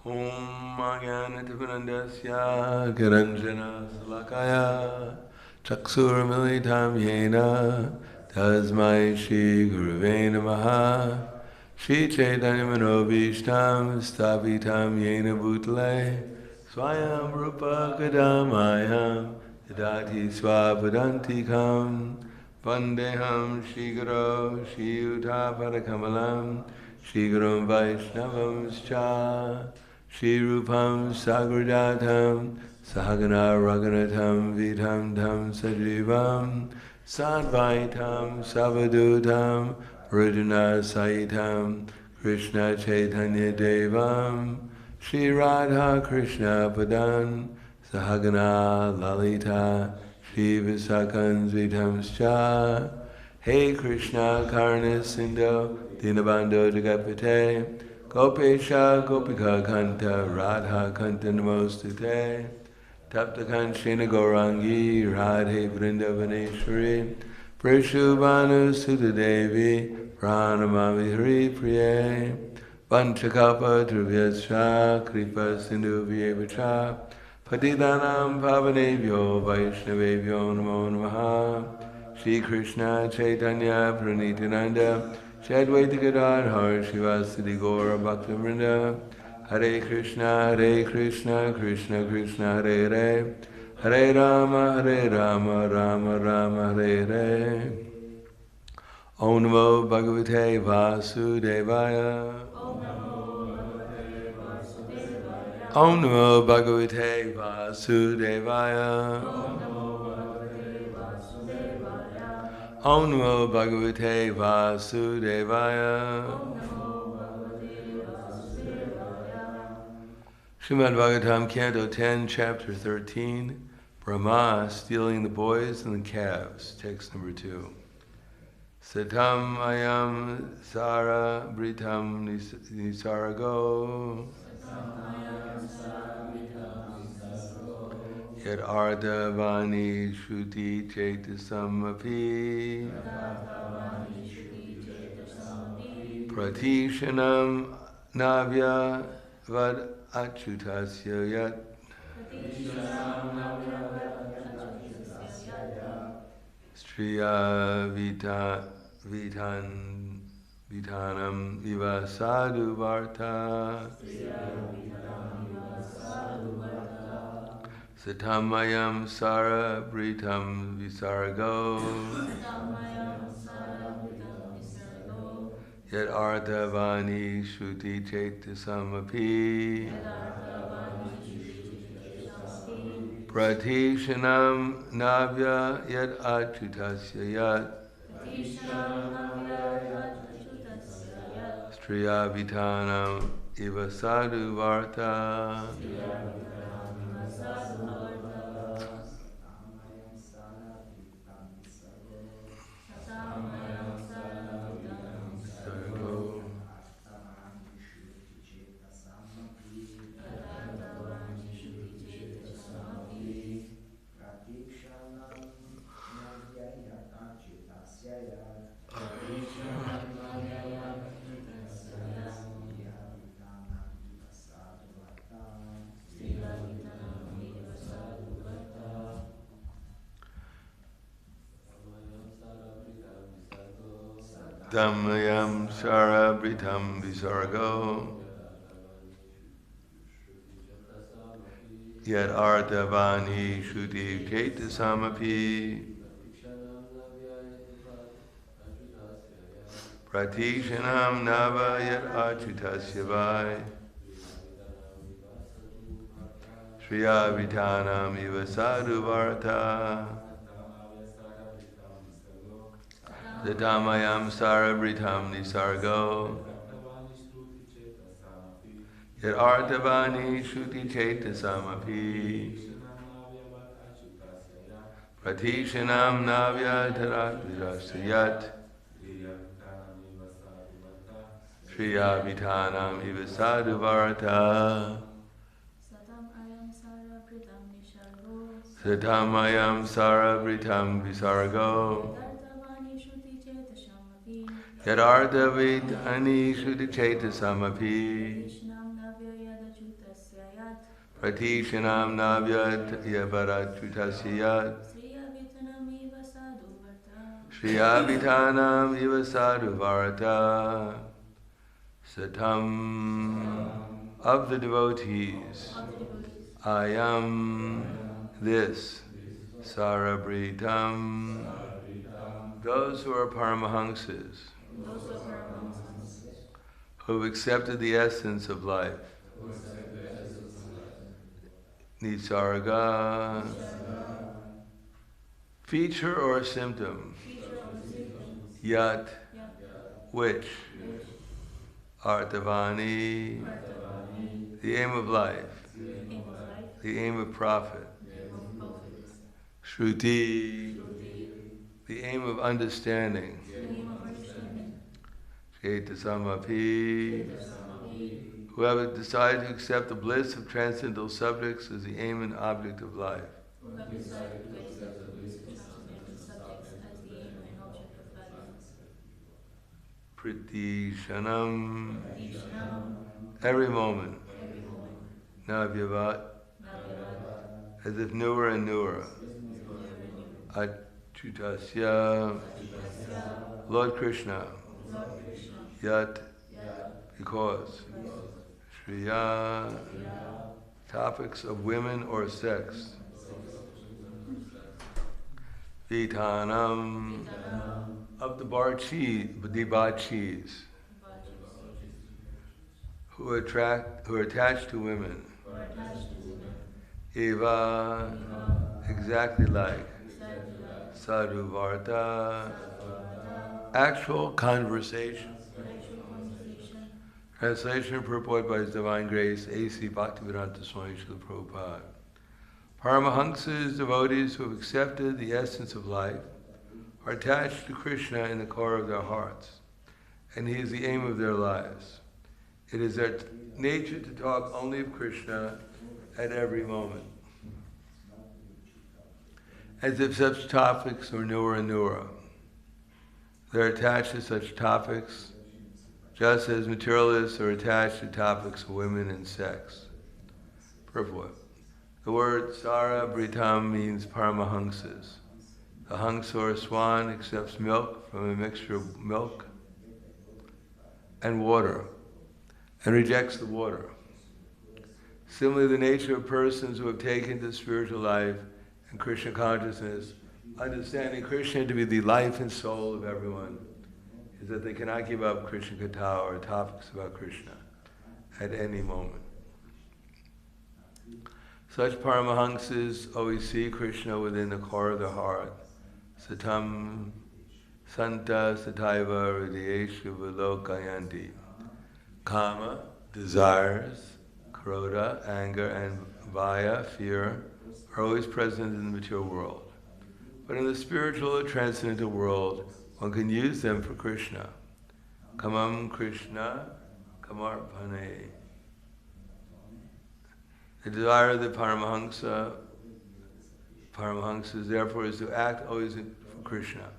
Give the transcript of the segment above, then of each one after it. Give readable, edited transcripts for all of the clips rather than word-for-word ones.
Om Agyanatipanandasya Kiranjana Salakaya Chaksurmilitam Yena Tasmai Shri Gurave Namaha Shri Chaitanya Manobhishtam Stapitam Yena Bhutale Swayam Rupa Kadamayam Yadati Swapadantikam Vandeham Shri Guru Shri Yuta Padakamalam Shri Guru Vaishnavam Scha Shri Rupam Sagrajatam Sahagana Raghunatam Vidham Dham Sajivam Sadvaitam Savadutam Rajana Saitam Krishna Chaitanya Devam Shri Radha Krishna Padan Sahagana Lalita Shri Visakan Vidhamscha Hey Krishna Karna Sindhu Dinabando Jagapate Gopesha Gopika Kanta Radha Kanta Namostute Tapta Kanchina Gaurangi Radhe Vrindavaneshwari Prishubhanu Sudha Devi Pranamami Hari Priye Vanchakapa Druvyacha Kripa Sindhu Vyevacha Patidanam Pavanebhyo Vaishnavebhyo Namo Namaha Shri Krishna Chaitanya Pranityananda Shri Advaita Gadadhar Shivasadi Gaura Bhaktivinoda Hare Krishna Krishna Krishna Hare Hare Hare Rama Rama Rama Hare Hare Om Namo Bhagavate Vasudevaya Om Namo Bhagavate Vasudevaya Om Namo Bhagavate Vasudevaya Srimad-Bhagavatam, Canto 10, Chapter 13, Brahma stealing the boys and the calves, text number 2. Satam ayam sara britam nisarago Yad ardhavani shruti chetasamapi Pratishanam navya vad achutasya yat Striya vitanam viva sadhu varta Satamayam sara britam visargo Yat ardhavani shruti chetasamapi Pratishanam navya yad achutasya yat Striya vitanam iva sadhu varta Dhammayam sara britam visargo Yad ardhavani shruti chetasamapi Pratishanam nava yad achutasya vai Shriya vitanam iva sadhu varta Dadamayam sarabritam nisargo Yad ardhavani shruti chetasamapi Pratishanam navya tarakvirasayat Shriya vitanam iva sadhu varta Satamayam sarabritam visargo Yad ardhavani shruti chetasamapi Pratishanam navyat yavarachutasyat Shriyavitanam iva sadhu varata. Satam, of the devotees, I am this, Sarabritam, those who are Paramahamsas, who have accepted the essence of life. Nisarga, feature or symptom, yat, which, Artavani, the aim of life, the aim of profit, Shruti, the aim of understanding, Chetasamapi, who have decided to accept the bliss of transcendental subjects as the aim and object of life. Pratishanam, every moment, Navyavat, as if newer and newer, Achutasya, Lord Krishna, Yat, because, Shriya, topics of women or sex, Vitanam, of the Bachis, who are attached to women, Eva, exactly like, Sadhu Varta, actual conversation. Translation and purport by His Divine Grace, A.C. Bhakti-Vedanta Swami Srila Prabhupada. Paramahamsas, devotees who have accepted the essence of life, are attached to Krishna in the core of their hearts, and He is the aim of their lives. It is their nature to talk only of Krishna at every moment, as if such topics were newer and newer. They are attached to such topics, just as materialists are attached to topics of women and sex. Purport. The word Sara Britam means Paramahamsas. The Hansa or swan accepts milk from a mixture of milk and water, and rejects the water. Similarly, the nature of persons who have taken to spiritual life and Krishna consciousness, understanding Krishna to be the life and soul of everyone, is that they cannot give up Krishna Katha or topics about Krishna at any moment. Such Paramahamsas always see Krishna within the core of their heart. Satam Santa Sataiva Hridayeshu Vilokayanti. Kama, desires, Krodha, anger, and Vaya, fear, are always present in the material world. But in the spiritual or transcendental world, one can use them for Krishna. Kamam Krishna Kamarpane. The desire of the Paramahamsas therefore is to act always for Krishna.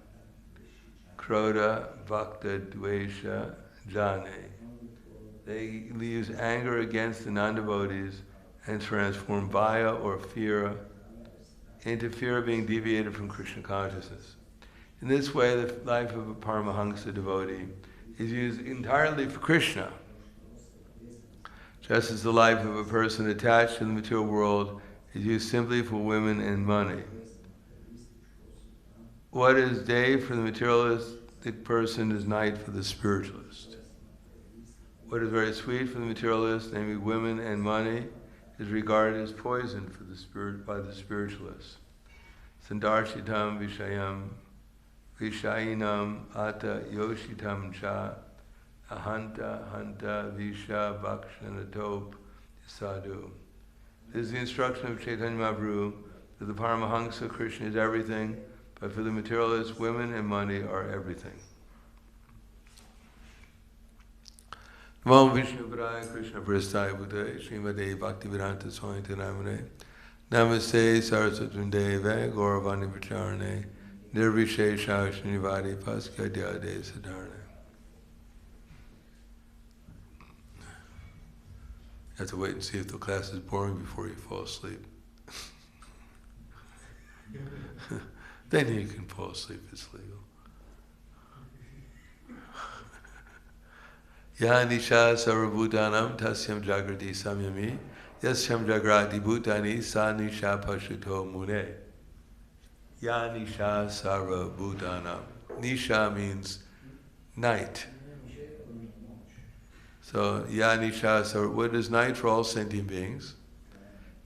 Krodha, Bhakta, Dvesha, Jane. They use anger against the non-devotees and transform Vaya or fear into fear of being deviated from Krishna consciousness. In this way, the life of a Paramahamsa devotee is used entirely for Krishna, just as the life of a person attached to the material world is used simply for women and money. What is day for the materialistic person is night for the spiritualist. What is very sweet for the materialist, namely women and money, is regarded as poison for the spirit by the spiritualist. Sandarshitam Vishayam Vishayinam Ata Yoshitam Cha Ahanta Hanta Visha Bhakshanatop Sadhu. This is the instruction of Chaitanya Mahaprabhu that the Paramahamsa Krishna is everything, but for the materialists, women and money are everything. Namo Vishnu Padaya Krishna Prasthaya Bhutaya Srimade Bhakti-Vedanta Swami Namane Namaste Saraswati Deve Gauravani Pracharane Nirvishesha Srinivadi Paskadhyade Sadharane. have to wait and see if the class is boring before you fall asleep. Then you can fall asleep, it's legal. Ya nisha sarvabhutanam tasyam jagrati samyami yasyam jagrati bhutani sa nisha pashuto mune. Ya nisha sarvabhutanam. Nisha means night. So ya nisha sarvabhutanam. What is night for all sentient beings?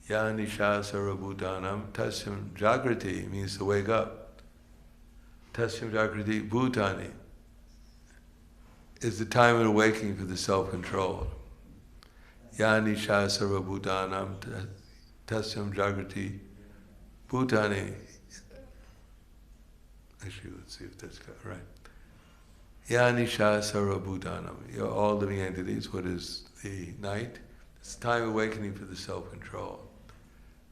Ya nisha sarvabhutanam tasyam jagrati means to wake up. Tasyam jagrati bhutani is the time of awakening for the self-control. Ya nisha sarvabhutanam tasyam jagrati bhutani. Actually, let's see if that's right. Ya nisha sarvabhutanam. All living entities, what is the night? It's the time of awakening for the self-control.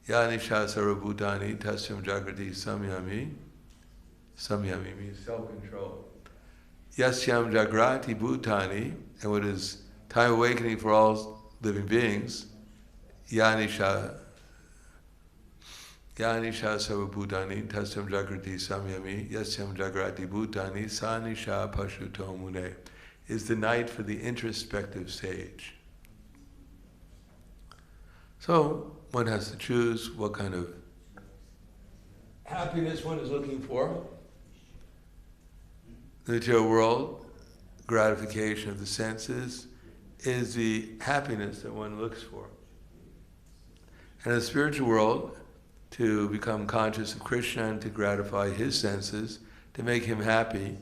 Ya nisha sarvabhutani tasyam jagrati samyami. Samyami means self-control. Yasyam jagrati bhutani, and what is time of awakening for all living beings, yanisha sarvabhutani tasyam jagrati samyami yasyam jagrati bhutani sanisha pashuto mune, is the night for the introspective sage. So one has to choose what kind of happiness one is looking for. The material world, gratification of the senses, is the happiness that one looks for. And in the spiritual world, to become conscious of Krishna and to gratify his senses, to make him happy,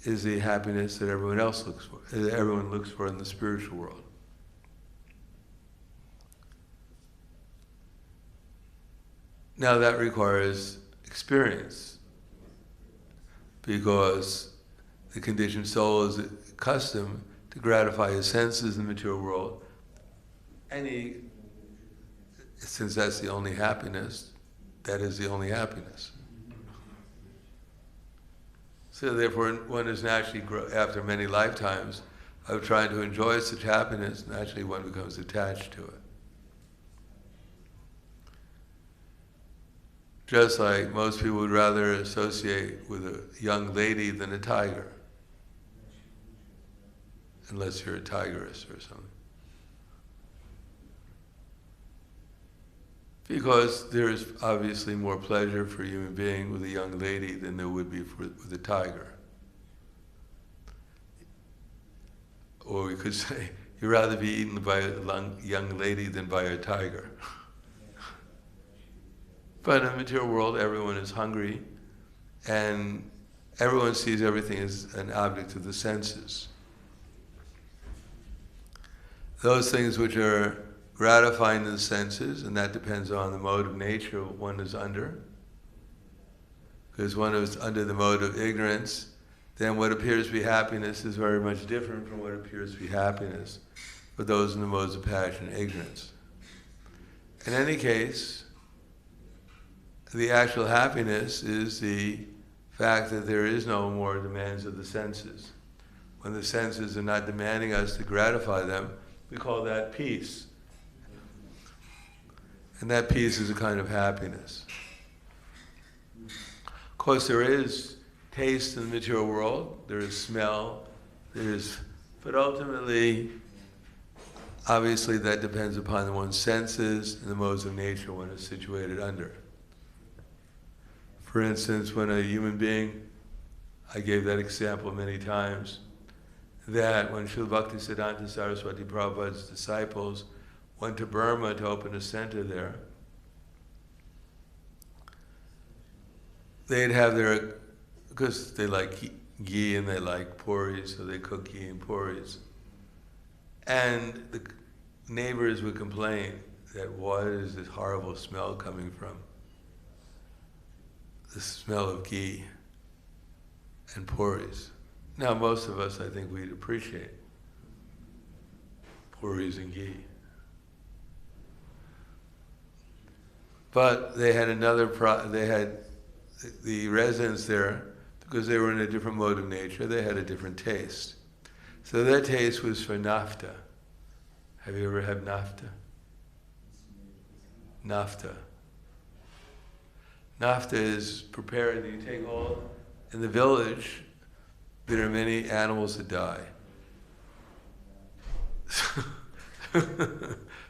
is the happiness that everyone else looks for, that everyone looks for in the spiritual world. Now that requires experience, because the conditioned soul is accustomed to gratify his senses in the material world. Since that's the only happiness, that is the only happiness. So therefore, one is naturally, after many lifetimes of trying to enjoy such happiness, naturally one becomes attached to it. Just like most people would rather associate with a young lady than a tiger. Unless you're a tigress or something. Because there is obviously more pleasure for a human being with a young lady than there would be with a tiger. Or we could say, you'd rather be eaten by a young lady than by a tiger. But in the material world, everyone is hungry, and everyone sees everything as an object of the senses. Those things which are gratifying to the senses, and that depends on the mode of nature one is under. Because one is under the mode of ignorance, then what appears to be happiness is very much different from what appears to be happiness for those in the modes of passion and ignorance. In any case, the actual happiness is the fact that there is no more demands of the senses. When the senses are not demanding us to gratify them, we call that peace. And that peace is a kind of happiness. Of course, there is taste in the material world, there is smell, but ultimately, obviously that depends upon one's senses and the modes of nature one is situated under. For instance, when a human being, I gave that example many times, that when Srila Bhaktisiddhanta Saraswati Prabhupada's disciples went to Burma to open a center there, they'd have their, because they like ghee and they like puris, so they cook ghee and puris. And the neighbors would complain that what is this horrible smell coming from? The smell of ghee and puris. Now, most of us, I think, we'd appreciate puris and ghee. But they had they had the residents there, because they were in a different mode of nature, they had a different taste. So their taste was for naphtha. Have you ever had nafta? Nafta. Nafta is prepared. You take all, in the village, there are many animals that die.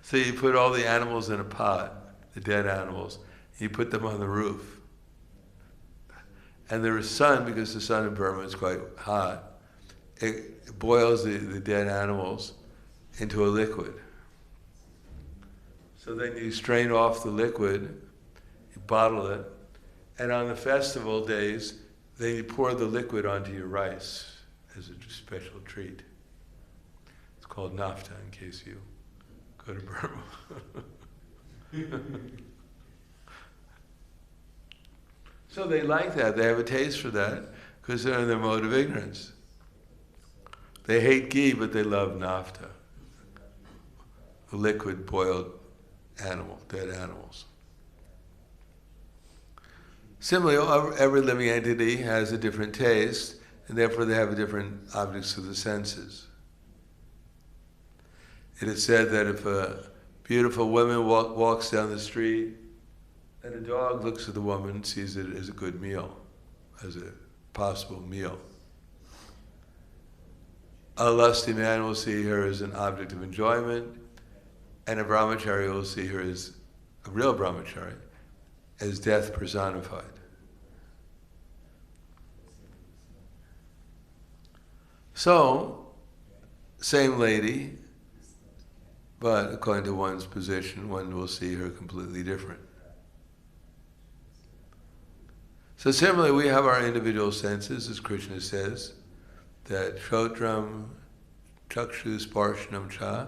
So you put all the animals in a pot, the dead animals, you put them on the roof. And there is sun, because the sun in Burma is quite hot, it boils the dead animals into a liquid. So then you strain off the liquid, you bottle it, and on the festival days, then you pour the liquid onto your rice as a special treat. It's called nafta, in case you go to Burma. So they like that. They have a taste for that because they're in their mode of ignorance. They hate ghee, but they love nafta, the liquid boiled animal, dead animals. Similarly, every living entity has a different taste, and therefore they have different objects of the senses. It is said that if a beautiful woman walks down the street, and a dog looks at the woman and sees it as a good meal, as a possible meal. A lusty man will see her as an object of enjoyment, and a brahmachari will see her as a real brahmachari, as death personified. So, same lady, but according to one's position, one will see her completely different. So similarly, we have our individual senses, as Krishna says, that Shrotram, Chakshu, Sparshanam cha,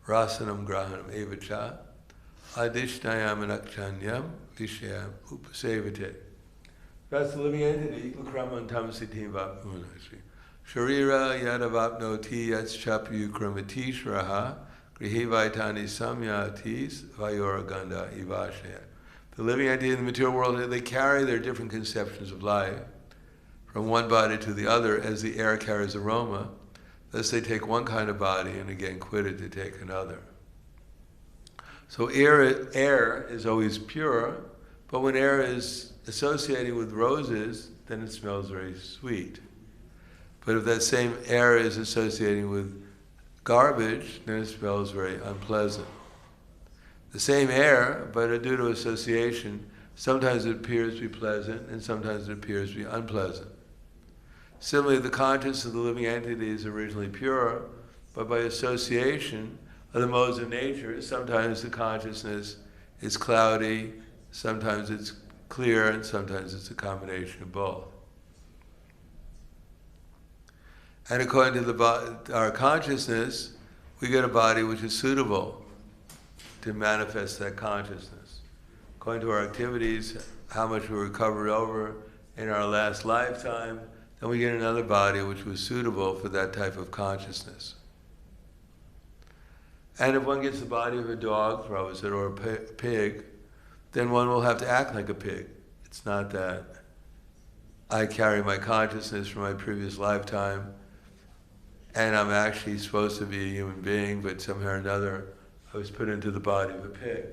Rasanam, Grahanam, Eva cha, Adishnayam and Akchanyam, Vishayam, Upasevate. That's the living entity, Lukraman Tamasitim Vapmunashri. Sharira Yadavapnoti Yatschapyu Kramatishraha, Grihivaitani Samyatis, Vayoraganda Ivashaya. The living entity in the material world, they carry their different conceptions of life from one body to the other as the air carries aroma. Thus they take one kind of body and again quit it to take another. So air is always pure, but when air is associating with roses, then it smells very sweet. But if that same air is associating with garbage, then it smells very unpleasant. The same air, but due to association, sometimes it appears to be pleasant and sometimes it appears to be unpleasant. Similarly, the consciousness of the living entity is originally pure, but by association of the modes of nature, sometimes the consciousness is cloudy, sometimes it's clear, and sometimes it's a combination of both. And according to our consciousness, we get a body which is suitable to manifest that consciousness. According to our activities, how much we recovered over in our last lifetime, then we get another body which was suitable for that type of consciousness. And if one gets the body of a dog, or a pig, then one will have to act like a pig. It's not that I carry my consciousness from my previous lifetime and I'm actually supposed to be a human being, but somehow or another I was put into the body of a pig.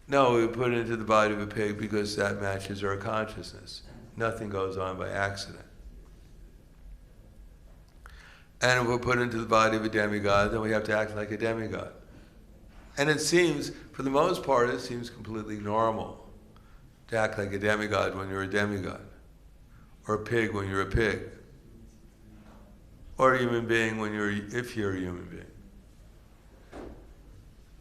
No, we put it into the body of a pig because that matches our consciousness. Nothing goes on by accident. And if we're put into the body of a demigod, then we have to act like a demigod. And it seems, for the most part, it seems completely normal to act like a demigod when you're a demigod, or a pig when you're a pig, or a human being if you're a human being.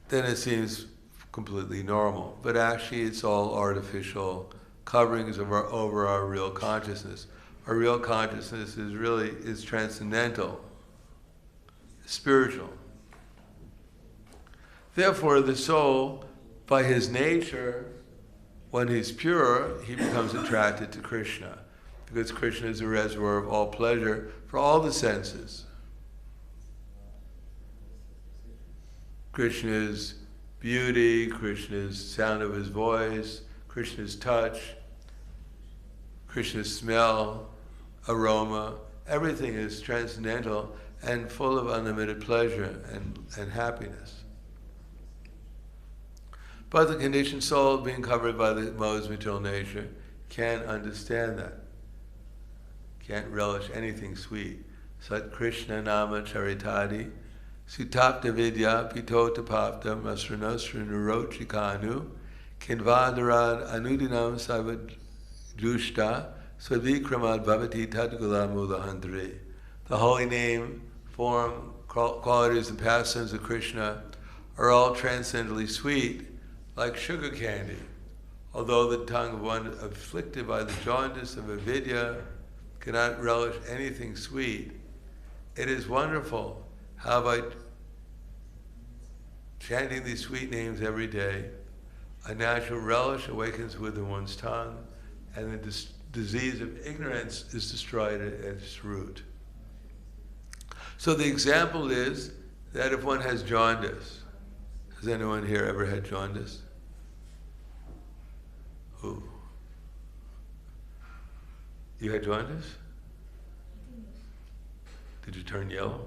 Then it seems completely normal. But actually it's all artificial coverings over our real consciousness. Our real consciousness is transcendental, spiritual. Therefore the soul, by his nature, when he's pure, he becomes attracted to Krishna, because Krishna is a reservoir of all pleasure for all the senses. Krishna's beauty, Krishna's sound of his voice, Krishna's touch, Krishna's smell, aroma, everything is transcendental and full of unlimited pleasure and happiness. But the conditioned soul, being covered by the modes of material nature, can't understand that. Can't relish anything sweet. Sat Krishna nama charitadi, sutapta vidya pitotapapta masranasra nurochikanu, kinvadarad anudinam savajushta, swadvikramad bhavati tadgula mulahandri. The holy name, form, qualities, and pastimes of Krishna are all transcendently sweet, like sugar candy. Although the tongue of one afflicted by the jaundice of avidya cannot relish anything sweet, it is wonderful how by chanting these sweet names every day, a natural relish awakens within one's tongue, and the disease of ignorance is destroyed at its root. So the example is that if one has jaundice, has anyone here ever had jaundice? Ooh. You had jaundice? Did you turn yellow?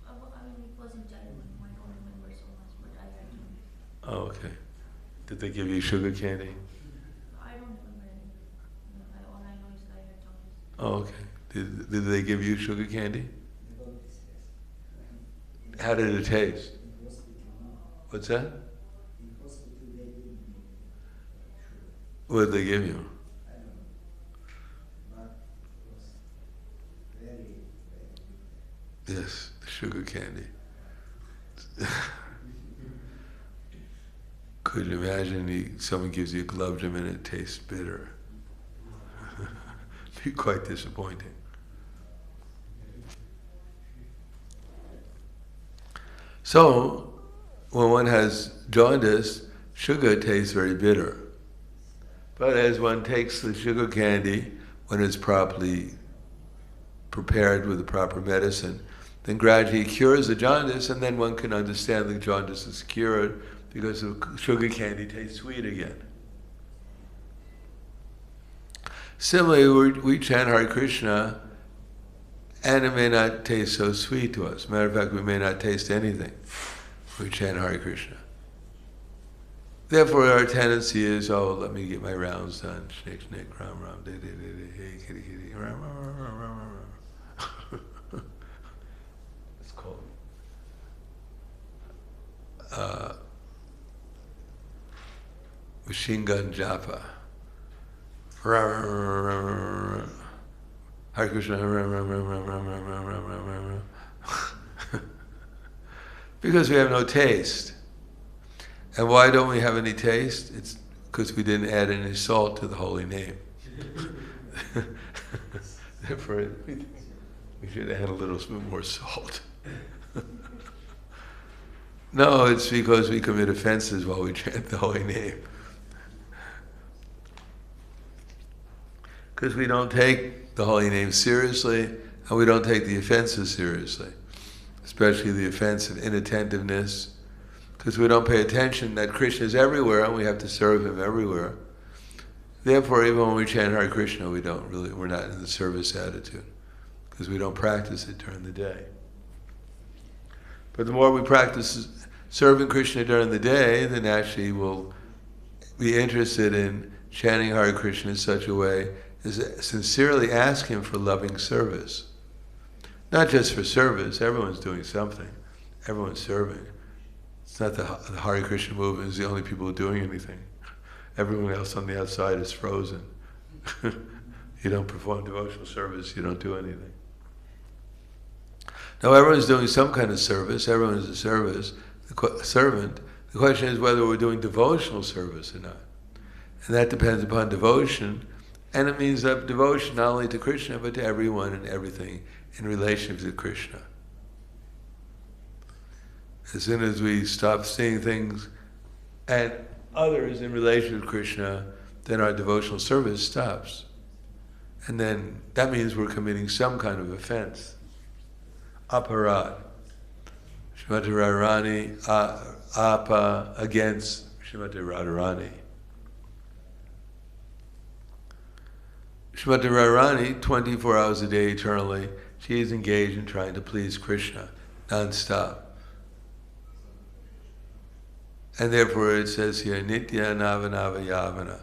I mean, it was in childhood. I don't remember so much, but I had jaundice. Oh, okay. Did they give you sugar candy? I don't remember anything. All I know is that I had jaundice. Oh, okay. Did they give you sugar candy? How did it taste? What's that? What did they give you? Yes, the sugar candy. Could you imagine someone gives you a gulab jamun and it tastes bitter? Be quite disappointing. So, when one has jaundice, sugar tastes very bitter. But as one takes the sugar candy, when it's properly prepared with the proper medicine, then gradually it cures the jaundice, and then one can understand the jaundice is cured because the sugar candy tastes sweet again. Similarly, we chant Hare Krishna, and it may not taste so sweet to us. Matter of fact, we may not taste anything. We chant Hare Krishna. Therefore, our tendency is, oh, let me get my rounds done. Snake, snake, ram, ram, de, de, de, de, hey, kitty, kitty, ram, ram, ram, ram, ram. It's called machine gun japa. Hare Krishna, because we have no taste. And why don't we have any taste? It's because we didn't add any salt to the holy name. Therefore, we should add a little bit more salt. No, it's because we commit offenses while we chant the holy name. Because we don't take the holy name seriously, and we don't take the offenses seriously, especially the offense of inattentiveness, because we don't pay attention that Krishna is everywhere and we have to serve him everywhere. Therefore, even when we chant Hare Krishna, we're not in the service attitude, because we don't practice it during the day. But the more we practice serving Krishna during the day, then actually we'll be interested in chanting Hare Krishna in such a way as sincerely ask him for loving service. Not just for service, everyone's doing something, everyone's serving. It's not the Hare Krishna movement is the only people doing anything. Everyone else on the outside is frozen. You don't perform devotional service, you don't do anything. Now everyone's doing some kind of service, everyone is a servant. The question is whether we're doing devotional service or not. And that depends upon devotion, and it means that devotion not only to Krishna, but to everyone and everything in relation to Krishna. As soon as we stop seeing things and others in relation to Krishna, then our devotional service stops. And then that means we're committing some kind of offense. Aparad. Srimati Radharani, apa, against Srimati Radharani. Srimati Radharani, 24 hours a day eternally, She is engaged in trying to please Krishna non-stop. And therefore it says here, Nitya Navanava Yavana,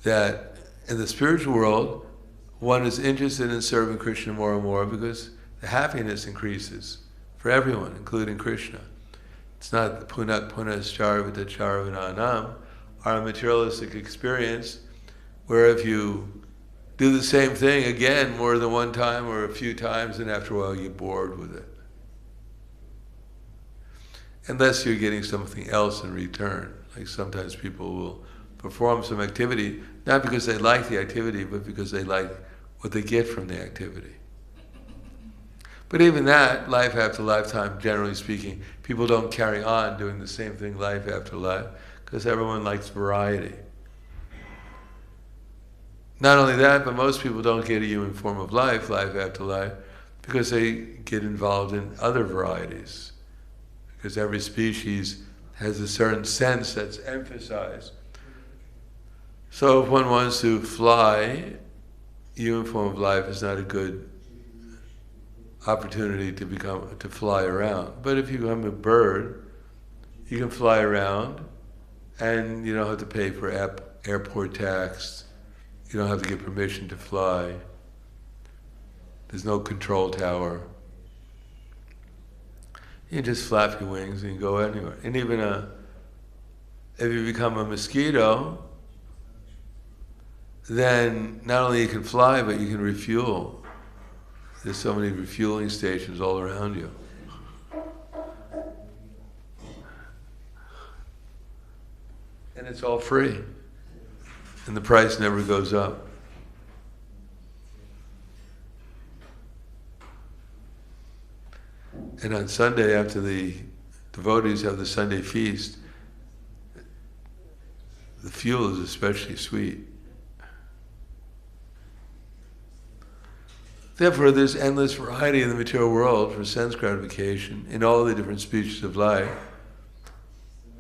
that in the spiritual world, one is interested in serving Krishna more and more because the happiness increases for everyone, including Krishna. It's not punak punas charvita charvananam, our materialistic experience, where if you do the same thing again more than one time or a few times, and after a while you get bored with it. Unless you're getting something else in return. Like sometimes people will perform some activity, not because they like the activity, but because they like what they get from the activity. But even that, life after lifetime, generally speaking, people don't carry on doing the same thing life after life, because everyone likes variety. Not only that, but most people don't get a human form of life after life, because they get involved in other varieties. Because every species has a certain sense that's emphasized. So if one wants to fly, human form of life is not a good opportunity to fly around. But if you become a bird, you can fly around, and you don't have to pay for airport tax. You don't have to get permission to fly. There's no control tower. You just flap your wings and you go anywhere. And even if you become a mosquito, then not only you can fly, but you can refuel. There's so many refueling stations all around you. And it's all free. And the price never goes up. And on Sunday, after the devotees have the Sunday feast, the fuel is especially sweet. Therefore, there's endless variety in the material world for sense gratification in all the different species of life.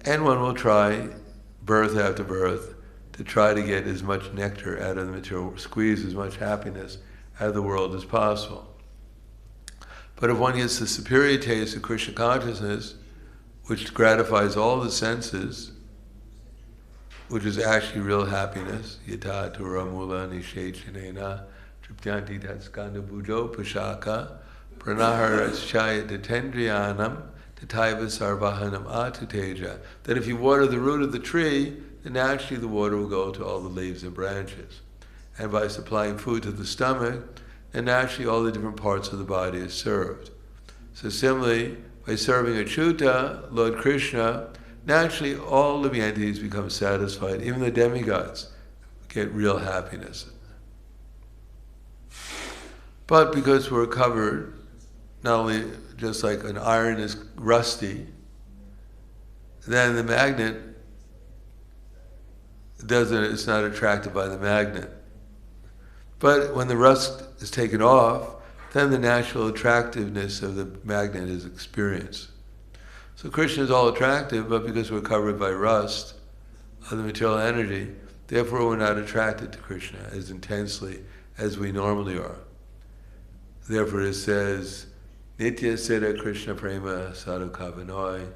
And one will try, birth after birth, to try to get as much nectar out of the material world, squeeze as much happiness out of the world as possible. But if one gets the superior taste of Krishna consciousness, which gratifies all the senses, which is actually real happiness, yata tura mula nishechanena triptyanti tatskanda bujo pashaka pranaharashchaya detendriyanam tataiva sarvahanam atuteja, that if you water the root of the tree, then naturally the water will go to all the leaves and branches. And by supplying food to the stomach, then naturally all the different parts of the body is served. So similarly, by serving Achyuta, Lord Krishna, naturally all living entities become satisfied. Even the demigods get real happiness. But because we're covered, not only just like an iron is rusty, then the magnet it's not attracted by the magnet. But when the rust is taken off, then the natural attractiveness of the magnet is experienced. So Krishna is all attractive, but because we're covered by rust of the material energy, therefore we're not attracted to Krishna as intensely as we normally are. Therefore it says, Nitya Siddha Krishna Prema Sadhukavanoi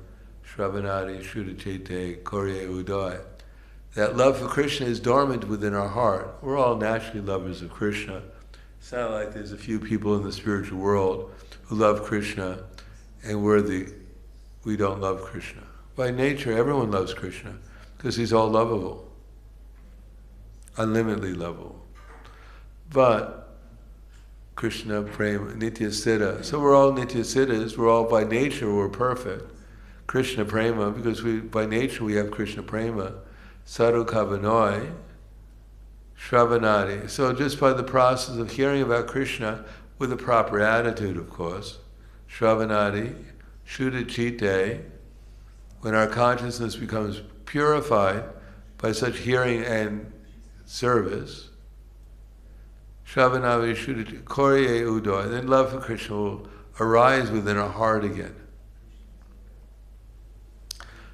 Shravanadi Shrudachite Korye Udoy. That love for Krishna is dormant within our heart. We're all naturally lovers of Krishna. It's not like there's a few people in the spiritual world who love Krishna and we don't love Krishna. By nature, everyone loves Krishna because he's all lovable, unlimitedly lovable. But Krishna Prema, Nitya Siddha. So we're all Nitya Siddhas. We're all by nature, we're perfect. Krishna Prema, because by nature we have Krishna Prema. Sadhukavanoi, Shravanadi. So just by the process of hearing about Krishna with a proper attitude, of course, Shravanadi, Shuddhachite, when our consciousness becomes purified by such hearing and service, Shravanadi, Shuddhachite, Korye Udoy, then love for Krishna will arise within our heart again.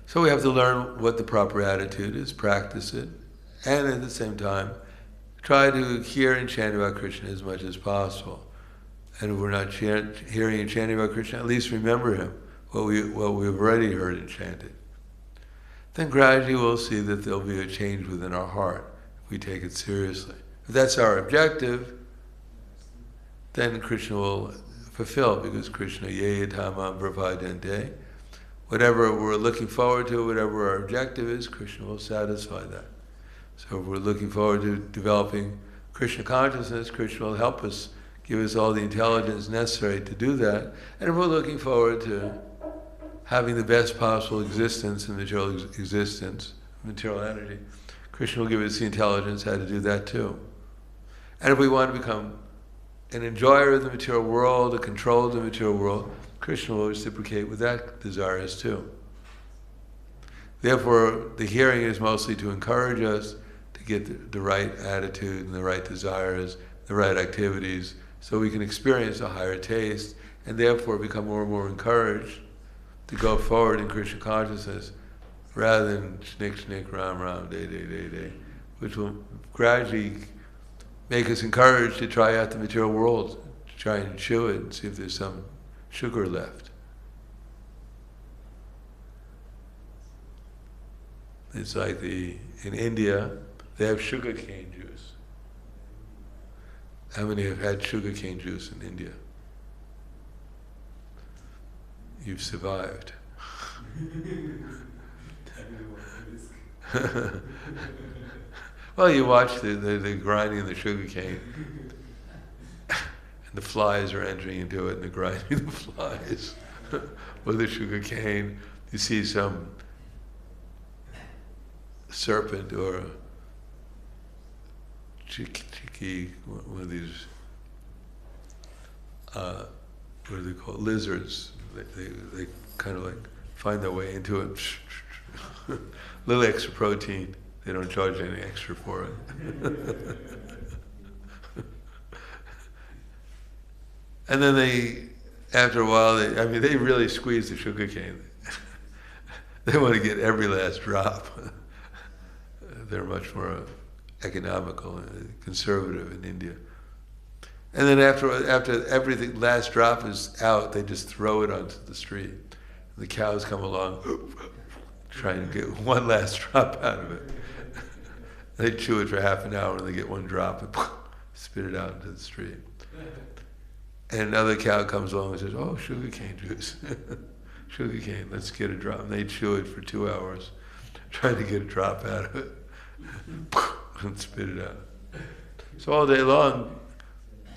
So we have to learn what the proper attitude is, practice it, and at the same time, try to hear and chant about Krishna as much as possible. and if we're not hearing and chanting about Krishna, at least remember him, what we've already heard and chanted. Then gradually we'll see that there'll be a change within our heart if we take it seriously. If that's our objective, then Krishna will fulfill, because Krishna ye tamam pravadante. Whatever we're looking forward to, whatever our objective is, Krishna will satisfy that. So if we're looking forward to developing Krishna consciousness, Krishna will help us, give us all the intelligence necessary to do that. And if we're looking forward to having the best possible existence in material existence, material energy, Krishna will give us the intelligence how to do that too. And if we want to become an enjoyer of the material world, a control of the material world, Krishna will reciprocate with that desires too. Therefore, the hearing is mostly to encourage us to get the right attitude and the right desires, the right activities, so we can experience a higher taste, and therefore become more and more encouraged to go forward in Krishna consciousness, rather than shnik, ram, ram, day, which will gradually make us encouraged to try out the material world, to try and chew it and see if there's some sugar left. It's like in India, they have sugarcane juice. How many have had sugarcane juice in India? You've survived. Well, you watch the grinding of the sugarcane, and the flies are entering into it, and the grinding of the flies with the sugarcane. You see some serpent or chiki, one of these, what are they called? Lizards. They kind of like find their way into it. A little extra protein. They don't charge any extra for it. And then after a while, they really squeeze the sugarcane. They want to get every last drop. They're much more economical and conservative in India. And then after everything, last drop is out, they just throw it onto the street. And the cows come along, trying to get one last drop out of it. They chew it for half an hour and they get one drop and spit it out into the street. And another cow comes along and says, "Oh, sugarcane juice." Sugarcane, let's get a drop. And they chew it for 2 hours, trying to get a drop out of it, and spit it out. So all day long,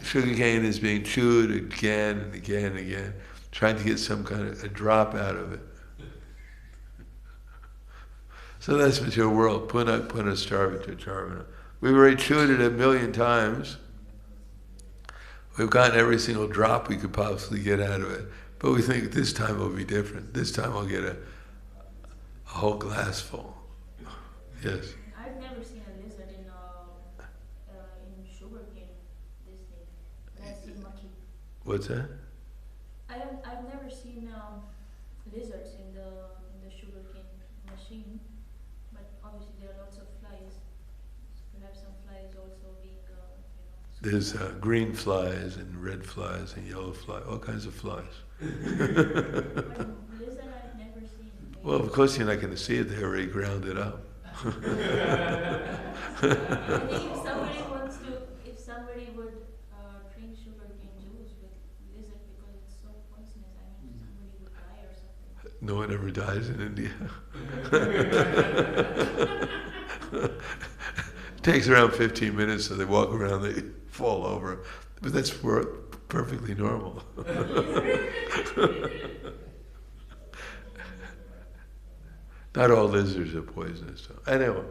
sugarcane is being chewed again and again and again, trying to get some kind of a drop out of it. So that's material world. Puna starvita charvana. We've already chewed it 1,000,000 times. We've gotten every single drop we could possibly get out of it. But we think this time will be different. This time I'll get a whole glass full. Yes? I've never seen a lizard in sugarcane, this thing. I've seen monkey. What's that? I've never seen lizards in the sugarcane machine, but obviously there are lots of flies. Perhaps some flies also being, There's green flies and red flies and yellow flies, all kinds of flies. Lizard I've never seen. Well, of course you're not going to see it. They already ground it up. I think if somebody would drink sugarcane juice with lizard because it's so poisonous, somebody would die or something. No one ever dies in India. It takes around 15 minutes, so they walk around, they fall over. But that's perfectly normal. Not all lizards are poisonous. Anyway,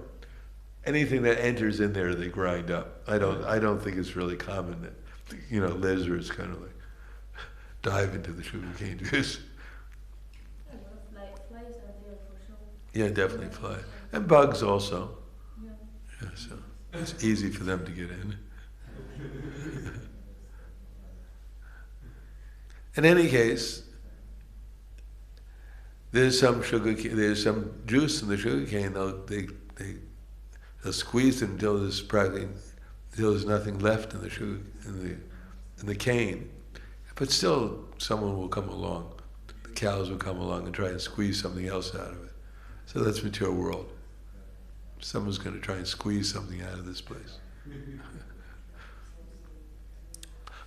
anything that enters in there, they grind up. I don't think it's really common that, lizards kind of like dive into the sugarcane juice. Flies are there for sure. Yeah, definitely flies. And bugs also. Yeah. Yeah, so it's easy for them to get in. In any case, there's some juice in the sugarcane. They'll squeeze it until there's nothing left in the cane, But still, someone will come along. The cows will come along and try and squeeze something else out of it. So that's material world. Someone's going to try and squeeze something out of this place.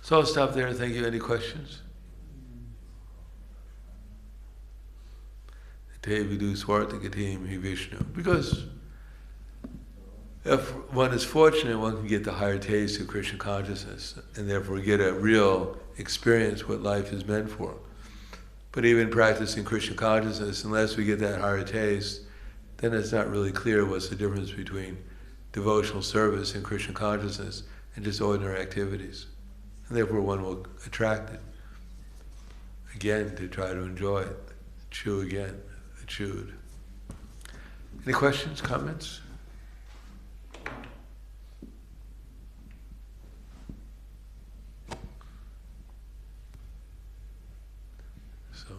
So I'll stop there. Thank you. Any questions? Te vidu swartagatim hi Vishnu. Because if one is fortunate, one can get the higher taste of Krishna consciousness and therefore get a real experience what life is meant for. But even practicing Krishna consciousness, unless we get that higher taste, then it's not really clear what's the difference between devotional service and Krishna consciousness and just ordinary activities. And therefore one will attract it again to try to enjoy it, chew again, chewed. Any questions, comments? So,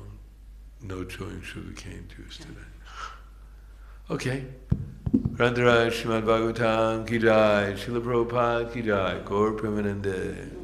no chewing sugarcane juice today. Okay. Grandharaj Srimad-bhagavatam ki jai, Srila Prabhupada ki jai, Gaur Premanande.